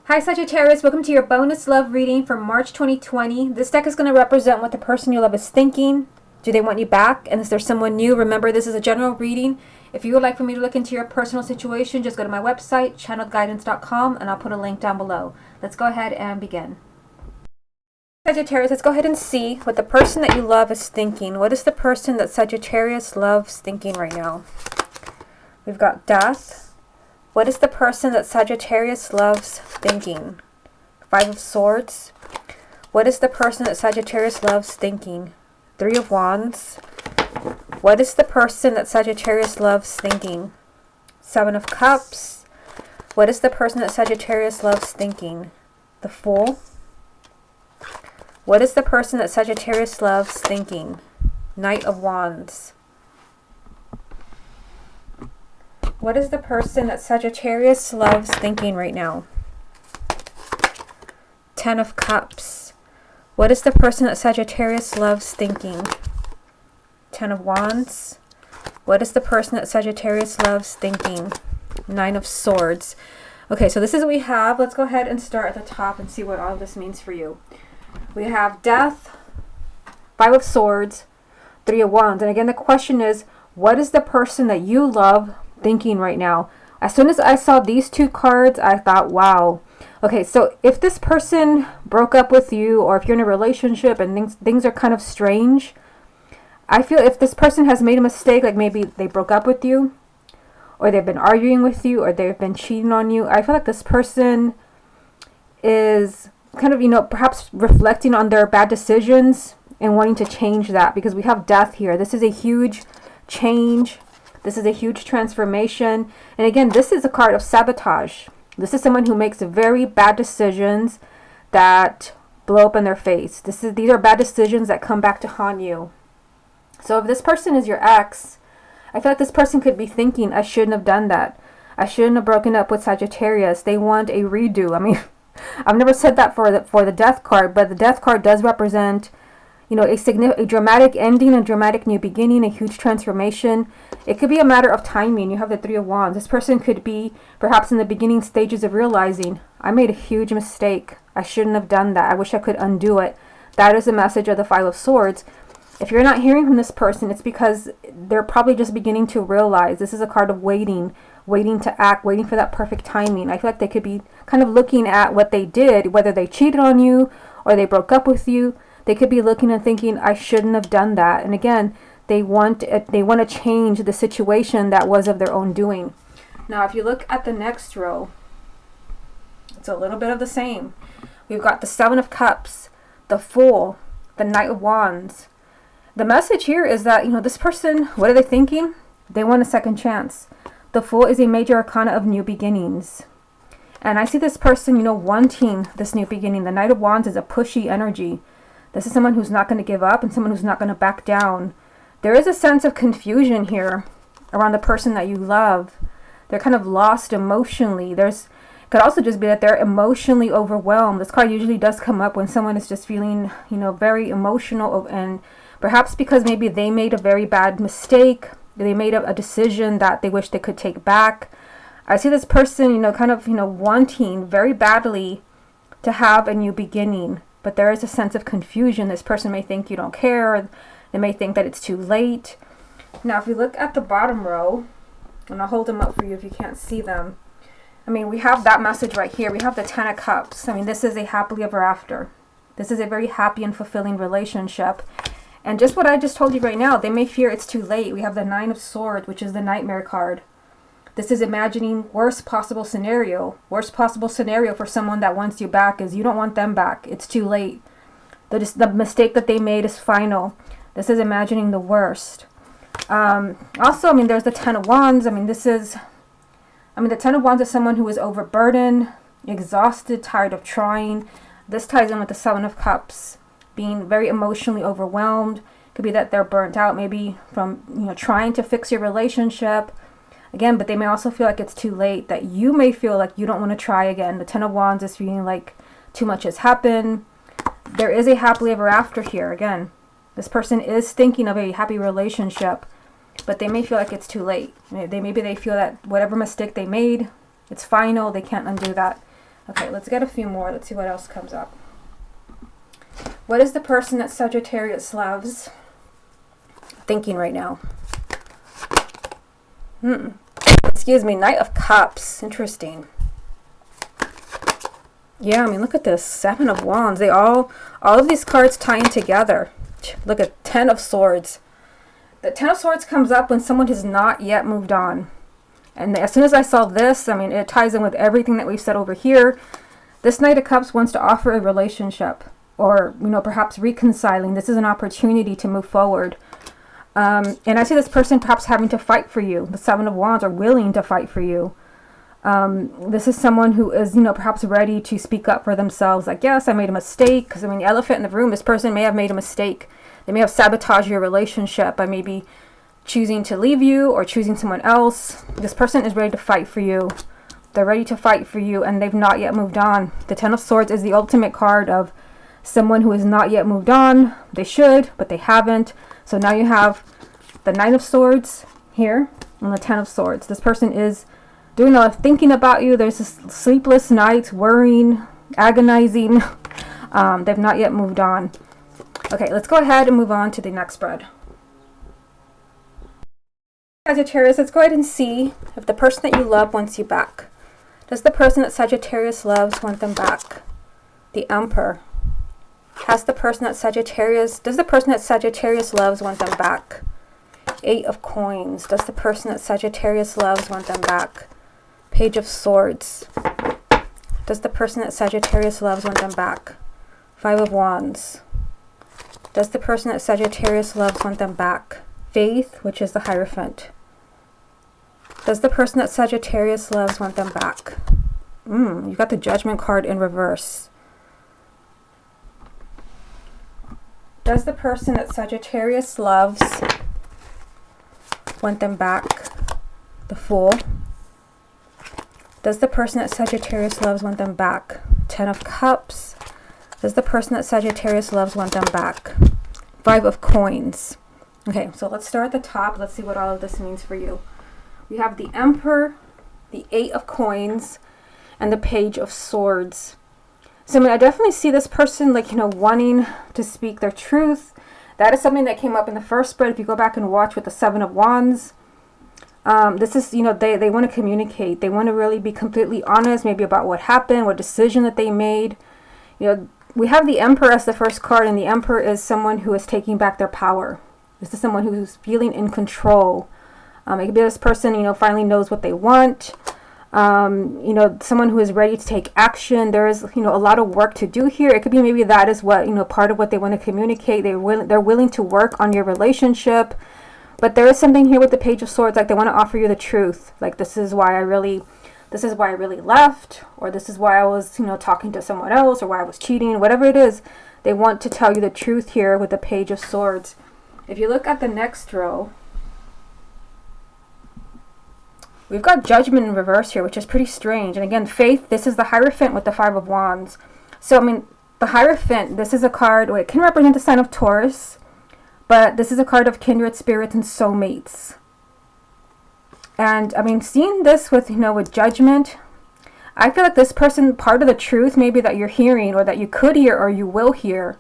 Hi Sagittarius, welcome to your bonus love reading for March 2020. This deck is going to represent what the person you love is thinking. Do they want you back? And is there someone new? Remember, this is a general reading. If you would like for me to look into your personal situation, just go to my website, channelguidance.com, and I'll put a link down below. Let's go ahead and begin. Sagittarius, let's go ahead and see what the person that you love is thinking. What is the person that Sagittarius loves thinking right now? We've got Death. What is the person that Sagittarius loves thinking? Five of Swords. What is the person that Sagittarius loves thinking? Three of Wands. What is the person that Sagittarius loves thinking? Seven of Cups. What is the person that Sagittarius loves thinking? The Fool. What is the person that Sagittarius loves thinking? Knight of Wands. What is the person that Sagittarius loves thinking right now? Ten of Cups. What is the person that Sagittarius loves thinking? Ten of Wands. What is the person that Sagittarius loves thinking? Nine of Swords. Okay, so this is what we have. Let's go ahead and start at the top and see what all of this means for you. We have Death, Five of Swords, Three of Wands. And again, the question is, what is the person that you love thinking right now? As soon as I saw these two cards, I thought, wow. Okay, so if this person broke up with you, or if you're in a relationship and things are kind of strange, I feel if this person has made a mistake, like maybe they broke up with you, or they've been arguing with you, or they've been cheating on you, I feel like this person is kind of, perhaps reflecting on their bad decisions and wanting to change that, because we have Death here. This is a huge change. This is a huge transformation. And again, this is a card of sabotage. This is someone who makes very bad decisions that blow up in their face. These are bad decisions that come back to haunt you. So if this person is your ex, I feel like this person could be thinking, I shouldn't have done that. I shouldn't have broken up with Sagittarius. They want a redo. I mean, I've never said that for the Death card, but the Death card does represent, a dramatic ending, a dramatic new beginning, a huge transformation. It could be a matter of timing. You have the Three of Wands. This person could be perhaps in the beginning stages of realizing, I made a huge mistake. I shouldn't have done that. I wish I could undo it. That is the message of the Five of Swords. If you're not hearing from this person, it's because they're probably just beginning to realize. This is a card of waiting to act, waiting for that perfect timing. I feel like they could be kind of looking at what they did, whether they cheated on you or they broke up with you. They could be looking and thinking, I shouldn't have done that. And again, they want to change the situation that was of their own doing. Now, if you look at the next row, it's a little bit of the same. We've got the Seven of Cups, the Fool, the Knight of Wands. The message here is that, this person, what are they thinking? They want a second chance. The Fool is a major arcana of new beginnings. And I see this person, wanting this new beginning. The Knight of Wands is a pushy energy. This is someone who's not going to give up and someone who's not going to back down. There is a sense of confusion here around the person that you love. They're kind of lost emotionally. Could also just be that they're emotionally overwhelmed. This card usually does come up when someone is just feeling, very emotional, and perhaps because maybe they made a very bad mistake. They made a decision that they wish they could take back. I see this person, wanting very badly to have a new beginning. But there is a sense of confusion. This person may think you don't care. They may think that it's too late. Now, if you look at the bottom row, and I'll hold them up for you if you can't see them. I mean, we have that message right here. We have the Ten of Cups. I mean, this is a happily ever after. This is a very happy and fulfilling relationship. And just what I just told you right now, they may fear it's too late. We have the Nine of Swords, which is the Nightmare card. This is imagining worst possible scenario. Worst possible scenario for someone that wants you back is you don't want them back. It's too late. The mistake that they made is final. This is imagining the worst. Also, there's the Ten of Wands. The Ten of Wands is someone who is overburdened, exhausted, tired of trying. This ties in with the Seven of Cups, being very emotionally overwhelmed. Could be that they're burnt out, maybe from trying to fix your relationship. Again, but they may also feel like it's too late, that you may feel like you don't want to try again. The Ten of Wands is feeling like too much has happened. There is a happily ever after here. Again, this person is thinking of a happy relationship, but they may feel like it's too late. Maybe they feel that whatever mistake they made, it's final. They can't undo that. Okay, let's get a few more. Let's see what else comes up. What is the person that Sagittarius loves thinking right now? Excuse me, Knight of Cups. Interesting. Yeah, I mean, look at this. 7 of Wands. They all of these cards tie in together. Look at 10 of Swords. The 10 of Swords comes up when someone has not yet moved on. And as soon as I saw this, I mean, it ties in with everything that we've said over here. This Knight of Cups wants to offer a relationship, or, you know, perhaps reconciling. This is an opportunity to move forward. And I see this person perhaps having to fight for you. The 7 of Wands are willing to fight for you. This is someone who is, you know, perhaps ready to speak up for themselves. Like, yes, I made a mistake. Because, I mean, the elephant in the room, this person may have made a mistake. They may have sabotaged your relationship by maybe choosing to leave you or choosing someone else. This person is ready to fight for you. They're ready to fight for you, and they've not yet moved on. The 10 of Swords is the ultimate card of someone who has not yet moved on. They should, but they haven't. So now you have the 9 of Swords here and the 10 of Swords. This person is doing a lot of thinking about you. There's this sleepless nights, worrying, agonizing. They've not yet moved on. Okay, let's go ahead and move on to the next spread. Sagittarius, let's go ahead and see if the person that you love wants you back. Does the person that Sagittarius loves want them back? The Emperor. Does the person that Sagittarius loves want them back? 8 of Coins. Does the person that Sagittarius loves want them back? Page of Swords. Does the person that Sagittarius loves want them back? 5 of Wands. Does the person that Sagittarius loves want them back? Faith, which is the Hierophant. Does the person that Sagittarius loves want them back? You got the Judgment card in reverse. Does the person that Sagittarius loves want them back? The Fool. Does the person that Sagittarius loves want them back? 10 of Cups. Does the person that Sagittarius loves want them back? 5 of Coins. Okay, so let's start at the top. Let's see what all of this means for you. We have the Emperor, the 8 of Coins, and the Page of Swords. So I mean, I definitely see this person, like, you know, wanting to speak their truth. That is something that came up in the first spread. If you go back and watch with the 7 of Wands, this is, you know, they want to communicate. They want to really be completely honest, maybe about what happened, what decision that they made. You know, we have the Emperor as the first card, and the Emperor is someone who is taking back their power. This is someone who's feeling in control. It could be this person, you know, finally knows what they want. You know, someone who is ready to take action. There is, you know, a lot of work to do here. It could be maybe that is what, you know, part of what they want to communicate. They're willing to work on your relationship. But there is something here with the Page of Swords, like they want to offer you the truth. Like, this is why I really left, or this is why I was, you know, talking to someone else, or why I was cheating, whatever it is. They want to tell you the truth here with the Page of Swords. If you look at the next row, we've got Judgment in reverse here, which is pretty strange. And again, Faith, this is the Hierophant with the 5 of Wands. So, I mean, the Hierophant, this is a card, it can represent the sign of Taurus, but this is a card of kindred spirits and soulmates. And, I mean, seeing this with, you know, with Judgment, I feel like this person, part of the truth maybe that you're hearing, or that you could hear, or you will hear,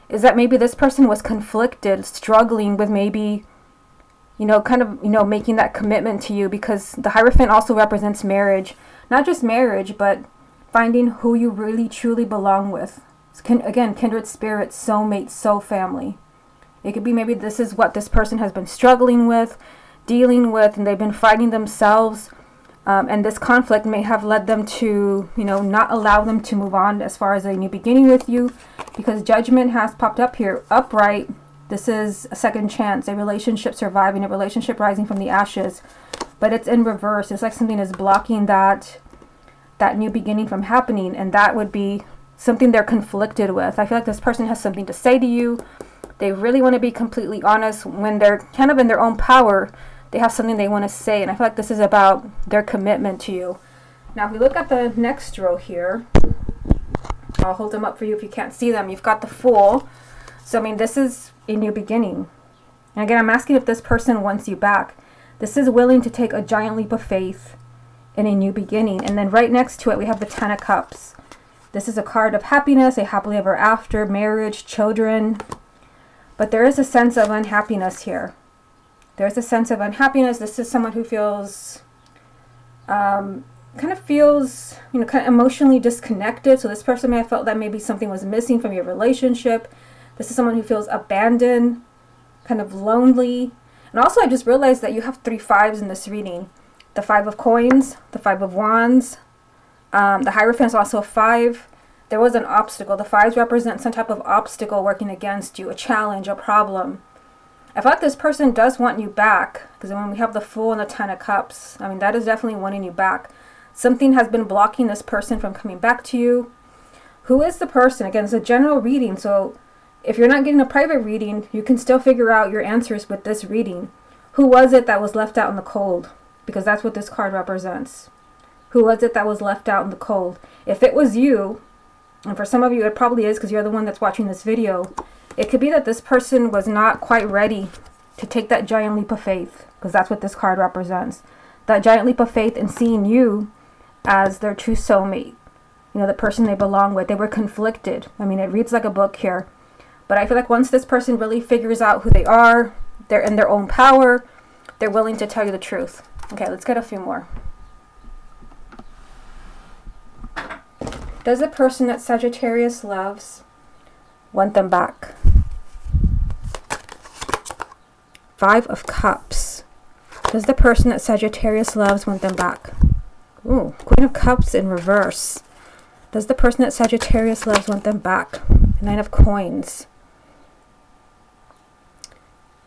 is that maybe this person was conflicted, struggling with maybe, you know, kind of, you know, making that commitment to you, because the Hierophant also represents marriage. Not just marriage, but finding who you really truly belong with. Again, kindred spirits, soulmates, soul family. It could be maybe this is what this person has been struggling with, dealing with, and they've been fighting themselves. And this conflict may have led them to, you know, not allow them to move on as far as a new beginning with you, because Judgment has popped up here, upright. This is a second chance, a relationship surviving, a relationship rising from the ashes. But it's in reverse. It's like something is blocking that new beginning from happening. And that would be something they're conflicted with. I feel like this person has something to say to you. They really want to be completely honest. When they're kind of in their own power, they have something they want to say. And I feel like this is about their commitment to you. Now, if we look at the next row here, I'll hold them up for you if you can't see them. You've got the Fool. So, I mean, this is a new beginning. And again, I'm asking if this person wants you back. This is willing to take a giant leap of faith in a new beginning. And then right next to it, we have the Ten of Cups. This is a card of happiness, a happily ever after, marriage, children. But there is a sense of unhappiness here. There's a sense of unhappiness. This is someone who feels, kind of emotionally disconnected. So this person may have felt that maybe something was missing from your relationship. This is someone who feels abandoned, kind of lonely. And also, I just realized that you have 3 5s in this reading. The 5 of Coins, the 5 of Wands. The Hierophant is also a 5. There was an obstacle. The 5s represent some type of obstacle working against you, a challenge, a problem. I feel like this person does want you back, because when we have the Fool and the 10 of Cups, I mean, that is definitely wanting you back. Something has been blocking this person from coming back to you. Who is the person? Again, it's a general reading, so if you're not getting a private reading, you can still figure out your answers with this reading. Who was it that was left out in the cold? Because that's what this card represents. Who was it that was left out in the cold? If it was you, and for some of you it probably is because you're the one that's watching this video, it could be that this person was not quite ready to take that giant leap of faith, because that's what this card represents. That giant leap of faith in seeing you as their true soulmate. You know, the person they belong with. They were conflicted. I mean, it reads like a book here. But I feel like once this person really figures out who they are, they're in their own power, they're willing to tell you the truth. Okay, let's get a few more. Does the person that Sagittarius loves want them back? 5 of Cups. Does the person that Sagittarius loves want them back? Ooh, Queen of Cups in reverse. Does the person that Sagittarius loves want them back? 9 of Coins.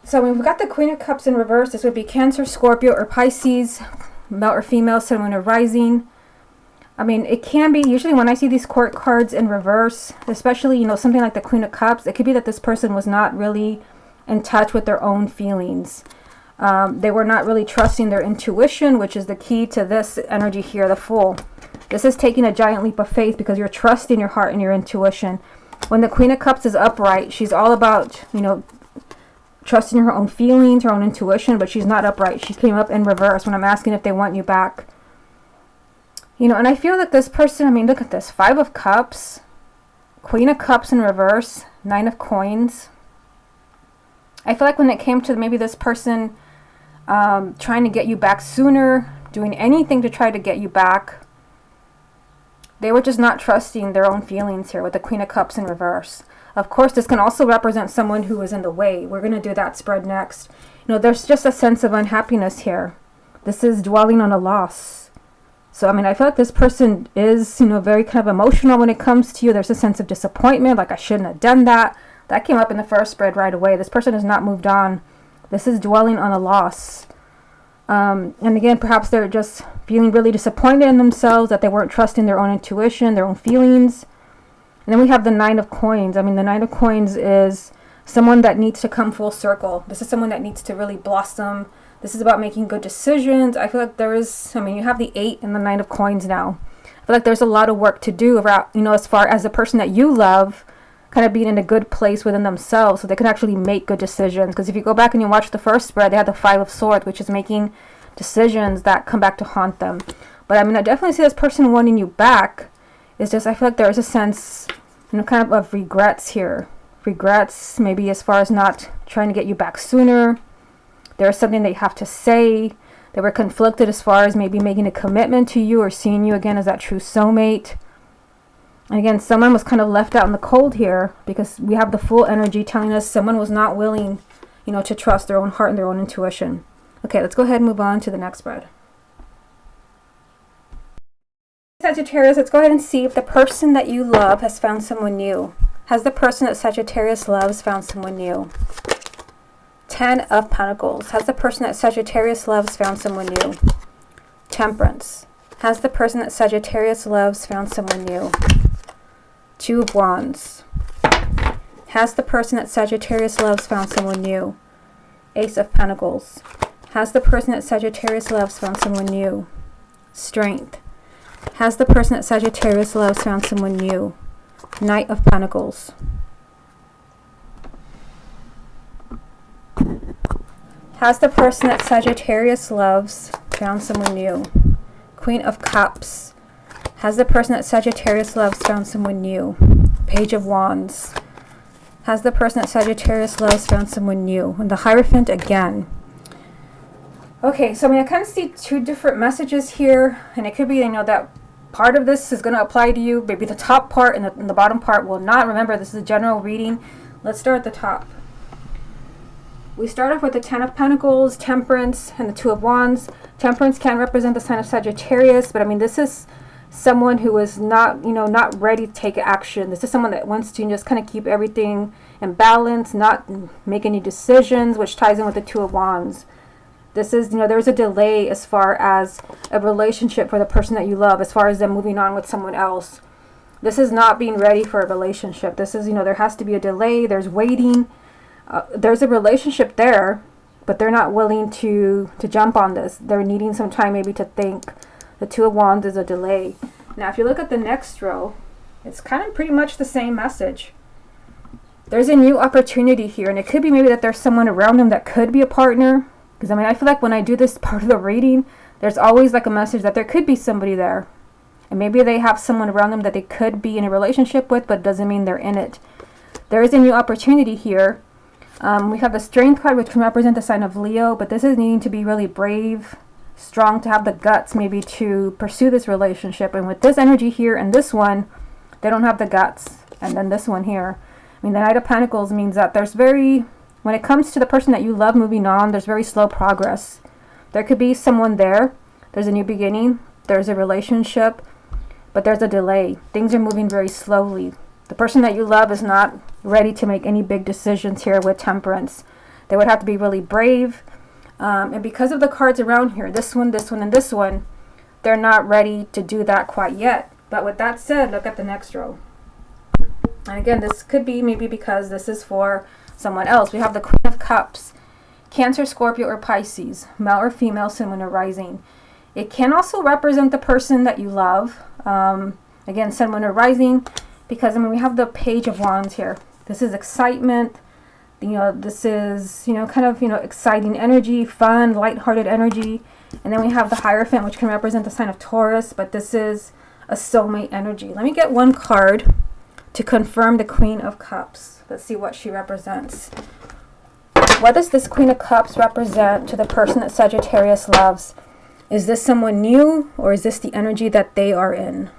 So when we've got the Queen of Cups in reverse, this would be Cancer, Scorpio, or Pisces, male or female, sun, moon, or rising. I mean, it can be, usually when I see these court cards in reverse, especially, you know, something like the Queen of Cups, it could be that this person was not really in touch with their own feelings. They were not really trusting their intuition, which is the key to this energy here, the Fool. This is taking a giant leap of faith because you're trusting your heart and your intuition. When the Queen of Cups is upright, she's all about, you know, trusting her own feelings, her own intuition, but she's not upright. She came up in reverse when I'm asking if they want you back. You know, and I feel that this person, I mean, look at this. 5 of Cups, Queen of Cups in reverse, 9 of Coins. I feel like when it came to maybe this person trying to get you back sooner, doing anything to try to get you back, they were just not trusting their own feelings here with the Queen of Cups in reverse. Of course, this can also represent someone who is in the way. We're going to do that spread next. You know, there's just a sense of unhappiness here. This is dwelling on a loss. So, I mean, I feel like this person is, you know, very kind of emotional when it comes to you. There's a sense of disappointment, like I shouldn't have done that. That came up in the first spread right away. This person has not moved on. This is dwelling on a loss. And again, perhaps they're just feeling really disappointed in themselves, that they weren't trusting their own intuition, their own feelings. And then we have the 9 of Coins. I mean, the 9 of Coins is someone that needs to come full circle. This is someone that needs to really blossom. This is about making good decisions. I feel like there is, I mean, you have the 8 and the 9 of Coins now. I feel like there's a lot of work to do around, you know, as far as the person that you love kind of being in a good place within themselves so they can actually make good decisions. Because if you go back and you watch the first spread, they had the 5 of Swords, which is making decisions that come back to haunt them. But I mean, I definitely see this person wanting you back. It's just, I feel like there is a sense, you know, kind of regrets here. Regrets, maybe as far as not trying to get you back sooner. There's something that you have to say. They were conflicted as far as maybe making a commitment to you or seeing you again as that true soulmate. And again, someone was kind of left out in the cold here because we have the Fool energy telling us someone was not willing, you know, to trust their own heart and their own intuition. Okay, let's go ahead and move on to the next spread. Sagittarius, let's go ahead and see if the person that you love has found someone new. Has the person that Sagittarius loves found someone new? 10 of Pentacles. Has the person that Sagittarius loves found someone new? Temperance. Has the person that Sagittarius loves found someone new? 2 of Wands. Has the person that Sagittarius loves found someone new? Ace of Pentacles. Has the person that Sagittarius loves found someone new? Strength. Has the person that Sagittarius loves found someone new? Knight of Pentacles. Has the person that Sagittarius loves found someone new? Queen of Cups. Has the person that Sagittarius loves found someone new? Page of Wands. Has the person that Sagittarius loves found someone new? And the Hierophant again. Okay, so I mean, I kind of see two different messages here, and it could be, you know, that part of this is going to apply to you. Maybe the top part and the bottom part will not. Remember, this is a general reading. Let's start at the top. We start off with the Ten of Pentacles, Temperance, and the Two of Wands. Temperance can represent the sign of Sagittarius, but I mean, this is someone who is not, you know, not ready to take action. This is someone that wants to just kind of keep everything in balance, not make any decisions, which ties in with the Two of Wands. This is, you know, there's a delay as far as a relationship for the person that you love, as far as them moving on with someone else. This is not being ready for a relationship. This is, you know, there has to be a delay. There's waiting. There's a relationship there, but they're not willing to jump on this. They're needing some time maybe to think. The Two of Wands is a delay. Now, if you look at the next row, it's kind of pretty much the same message. There's a new opportunity here, and it could be maybe that there's someone around them that could be a partner. Because I mean, I feel like when I do this part of the reading, there's always like a message that there could be somebody there. And maybe they have someone around them that they could be in a relationship with, but it doesn't mean they're in it. There is a new opportunity here. We have the Strength card, which can represent the sign of Leo, but this is needing to be really brave, strong, to have the guts maybe to pursue this relationship. And with this energy here and this one, they don't have the guts. And then this one here, I mean, the Knight of Pentacles means that there's when it comes to the person that you love moving on, there's very slow progress. There could be someone there. There's a new beginning. There's a relationship, but there's a delay. Things are moving very slowly. The person that you love is not ready to make any big decisions here with Temperance. They would have to be really brave. And because of the cards around here, this one, and this one, they're not ready to do that quite yet. But with that said, look at the next row. And again, this could be maybe because this is for someone else. We have the Queen of Cups, Cancer, Scorpio, or Pisces, male or female, Sun, Moon, or Rising. It can also represent the person that you love. Again, Sun, Moon, or Rising, because I mean, we have the Page of Wands here. This is excitement. You know, this is, you know, kind of, you know, exciting energy, fun, lighthearted energy. And then we have the Hierophant, which can represent the sign of Taurus, but this is a soulmate energy. Let me get one card to confirm the Queen of Cups. Let's see what she represents. What does this Queen of Cups represent to the person that Sagittarius loves? Is this someone new, or is this the energy that they are in?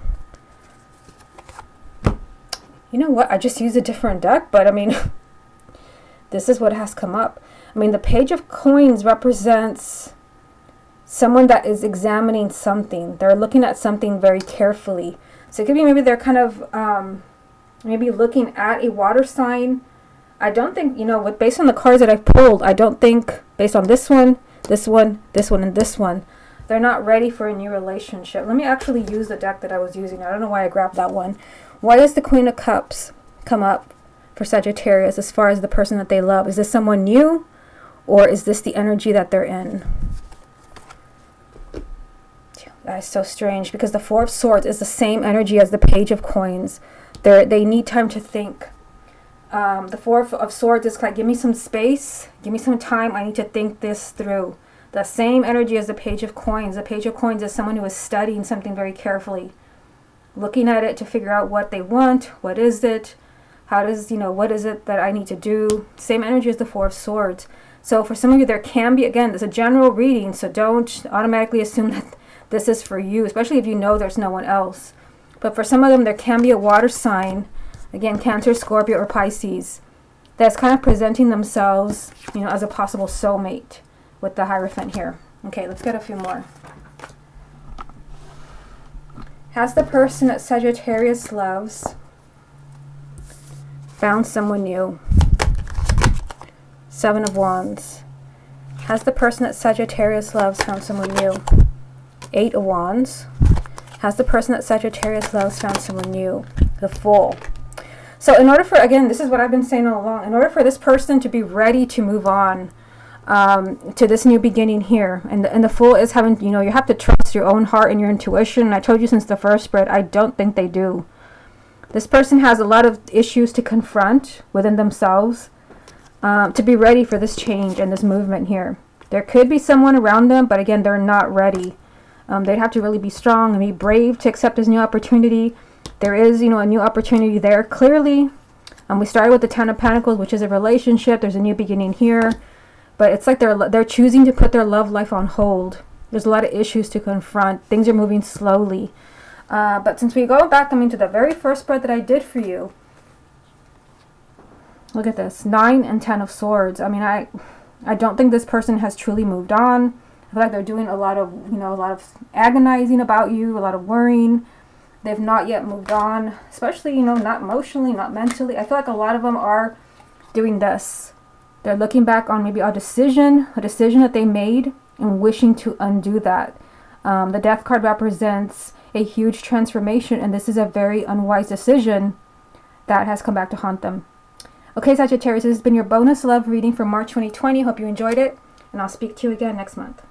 You know what? I just used a different deck, but I mean, this is what has come up. I mean, the Page of Coins represents someone that is examining something. They're looking at something very carefully. So it could be maybe they're kind of maybe looking at a water sign. I don't think, you know, based on the cards that I've pulled, I don't think, based on this one, this one, this one, and this one, they're not ready for a new relationship. Let me actually use the deck that I was using. I don't know why I grabbed that one. Why does the Queen of Cups come up for Sagittarius as far as the person that they love? Is this someone new, or is this the energy that they're in? That is so strange, because the Four of Swords is the same energy as the Page of Coins. They need time to think. The Four of Swords is like, give me some space, give me some time, I need to think this through. The same energy as the Page of Coins. The Page of Coins is someone who is studying something very carefully, looking at it to figure out what they want, what is it, how does, you know, what is it that I need to do. Same energy as the Four of Swords. So for some of you, there can be, again, there's a general reading, so don't automatically assume that this is for you, especially if you know there's no one else. But for some of them, there can be a water sign, again, Cancer, Scorpio, or Pisces, that's kind of presenting themselves, you know, as a possible soulmate with the Hierophant here. Okay, let's get a few more. Has the person that Sagittarius loves found someone new? Seven of Wands. Has the person that Sagittarius loves found someone new? Eight of Wands. Has the person that Sagittarius loves found someone new? The Fool. So in order for, again, this is what I've been saying all along, in order for this person to be ready to move on to this new beginning here, and the Fool is having, you know, you have to trust your own heart and your intuition. And I told you since the first spread, I don't think they do. This person has a lot of issues to confront within themselves to be ready for this change and this movement here. There could be someone around them, but again, they're not ready. They'd have to really be strong and be brave to accept this new opportunity. There is, you know, a new opportunity there, clearly. We started with the Ten of Pentacles, which is a relationship. There's a new beginning here. But it's like they're choosing to put their love life on hold. There's a lot of issues to confront. Things are moving slowly. But since we go back, I mean, to the very first spread that I did for you, look at this, 9 and 10 of Swords. I mean, I don't think this person has truly moved on. I feel like they're doing a lot of, you know, a lot of agonizing about you, a lot of worrying. They've not yet moved on, especially, you know, not emotionally, not mentally. I feel like a lot of them are doing this. They're looking back on maybe a decision that they made and wishing to undo that. The Death card represents a huge transformation, and this is a very unwise decision that has come back to haunt them. Okay, Sagittarius, this has been your bonus love reading for March 2020. Hope you enjoyed it, and I'll speak to you again next month.